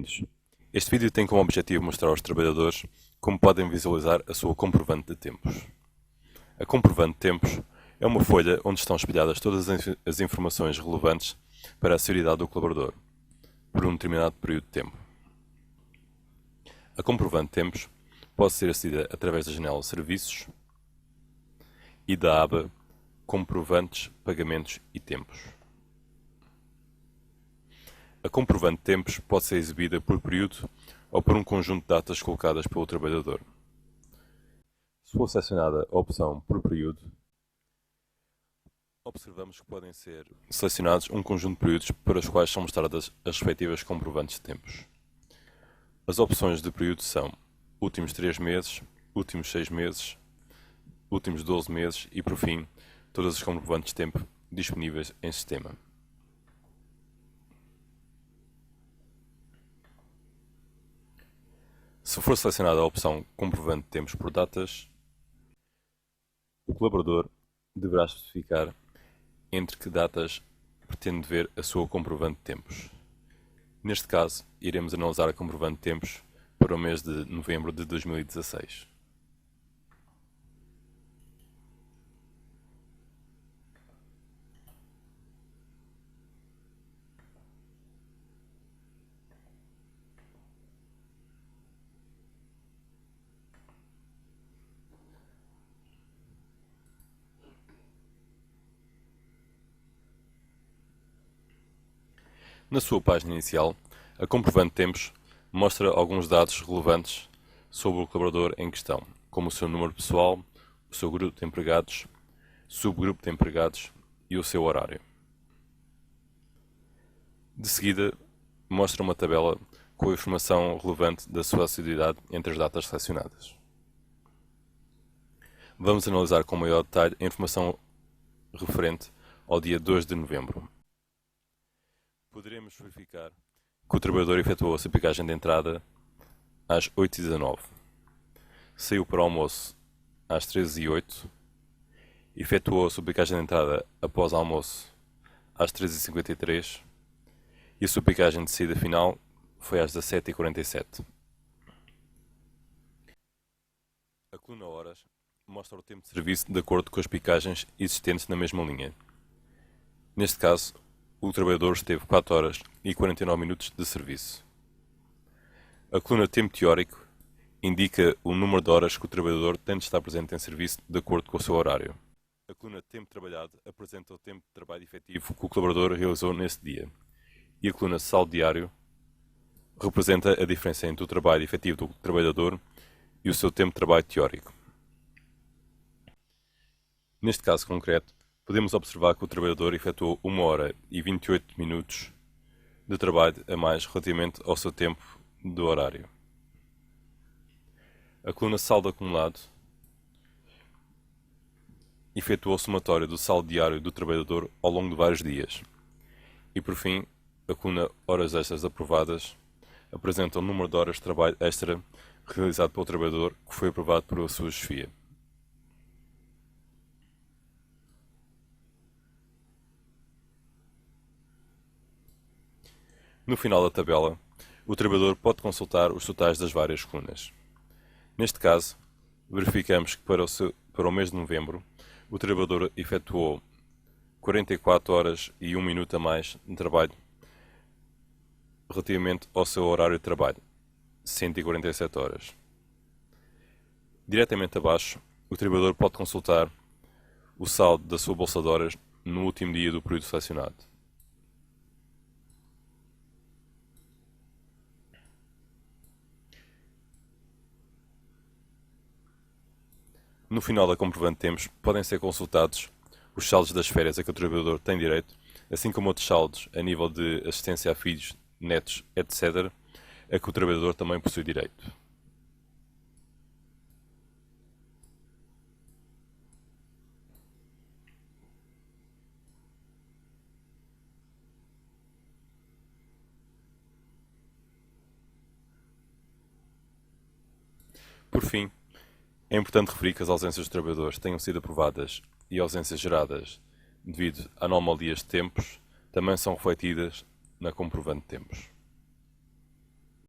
Bem-vindos. Este vídeo tem como objetivo mostrar aos trabalhadores como podem visualizar a sua comprovante de tempos. A comprovante de tempos é uma folha onde estão espelhadas todas as informações relevantes para a seguridade do colaborador, por um determinado período de tempo. A comprovante de tempos pode ser acedida através da janela Serviços e da aba Comprovantes, Pagamentos e Tempos. A comprovante de tempos pode ser exibida por período ou por um conjunto de datas colocadas pelo trabalhador. Se for selecionada a opção por período, observamos que podem ser selecionados um conjunto de períodos para os quais são mostradas as respectivas comprovantes de tempos. As opções de período são últimos 3 meses, últimos 6 meses, últimos 12 meses e, por fim, todas as comprovantes de tempo disponíveis em sistema. Se for selecionada a opção comprovante de tempos por datas, o colaborador deverá especificar entre que datas pretende ver a sua comprovante de tempos. Neste caso, iremos analisar a comprovante de tempos para o mês de novembro de 2016. Na sua página inicial, a comprovante de tempos mostra alguns dados relevantes sobre o colaborador em questão, como o seu número pessoal, o seu grupo de empregados, subgrupo de empregados e o seu horário. De seguida, mostra uma tabela com a informação relevante da sua assiduidade entre as datas selecionadas. Vamos analisar com maior detalhe a informação referente ao dia 2 de novembro. Poderemos verificar que o trabalhador efetuou a sua aplicagem de entrada às 8h19, saiu para o almoço às 13h08, efetuou a sua aplicagem de entrada após almoço às 13h53 e a sua aplicagem de saída final foi às 17h47. A coluna Horas mostra o tempo de serviço de acordo com as picagens existentes na mesma linha. Neste caso, o trabalhador esteve 4 horas e 49 minutos de serviço. A coluna Tempo Teórico indica o número de horas que o trabalhador tem de estar presente em serviço de acordo com o seu horário. A coluna Tempo Trabalhado apresenta o tempo de trabalho efetivo que o colaborador realizou nesse dia. E a coluna Saldo Diário representa a diferença entre o trabalho efetivo do trabalhador e o seu tempo de trabalho teórico. Neste caso concreto, podemos observar que o trabalhador efetuou 1 hora e 28 minutos de trabalho a mais relativamente ao seu tempo do horário. A coluna Saldo Acumulado efetuou o somatório do saldo diário do trabalhador ao longo de vários dias. E, por fim, a coluna Horas Extras Aprovadas apresenta o número de horas de trabalho extra realizado pelo trabalhador que foi aprovado pela sua chefia. No final da tabela, o trabalhador pode consultar os totais das várias colunas. Neste caso, verificamos que para o mês de novembro, o trabalhador efetuou 44 horas e 1 minuto a mais de trabalho relativamente ao seu horário de trabalho, 147 horas. Diretamente abaixo, o trabalhador pode consultar o saldo da sua bolsa de horas no último dia do período selecionado. No final da comprovante de tempos, podem ser consultados os saldos das férias a que o trabalhador tem direito, assim como outros saldos a nível de assistência a filhos, netos, etc., a que o trabalhador também possui direito. Por fim, é importante referir que as ausências dos trabalhadores tenham sido aprovadas e ausências geradas devido a anomalias de tempos também são refletidas na comprovante de tempos.